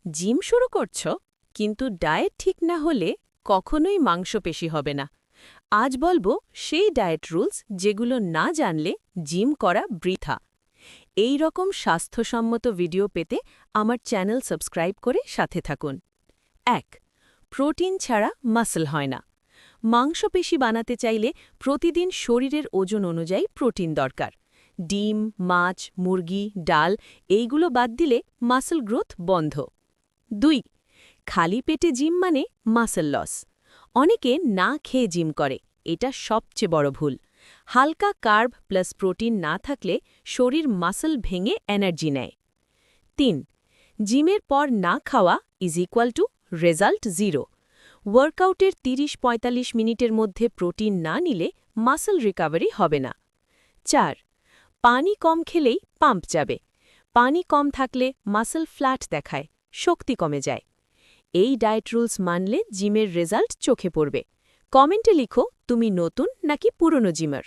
Gym শুরু করছো কিন্তু ডায়েট ঠিক না হলে কখনোই মাংসপেশি হবে না। আজ বলবো সেই ডায়েট রুলস যেগুলো না জানলে জিম করা বৃথা। এই রকম স্বাস্থ্যসম্মত ভিডিও পেতে আমার চ্যানেল সাবস্ক্রাইব করে সাথে থাকুন। ১. প্রোটিন ছাড়া মাসল হয় না। মাংসপেশি বানাতে চাইলে প্রতিদিন শরীরের ওজন অনুযায়ী প্রোটিন দরকার। ডিম, মাছ, মুরগি, ডাল এইগুলো বাদ দিলে মাসল গ্রোথ বন্ধ। ২. খালি পেটে জিম মানে মাসল লস। অনেকে না খেয়ে জিম করে, এটা সবচেয়ে বড় ভুল। হালকা কার্ব প্লাস প্রোটিন না থাকলে শরীর মাসল ভেঙে এনার্জি নেয়। ৩. জিমের পর না খাওয়া is equal to result zero. ওয়ার্কআউটের ৩০-৪৫ মিনিটের মধ্যে প্রোটিন না নিলে মাসল রিকভারি হবে না। ৪. পানি কম খেলেই পাম্প যাবে। পানি কম থাকলে মাসল ফ্ল্যাট দেখায়, শক্তি কমে যায়। এই ডায়েট রুলস মানলে জিমের রেজাল্ট চোখে পড়বে। কমেন্টে লিখো তুমি নতুন নাকি পুরনো জিমার।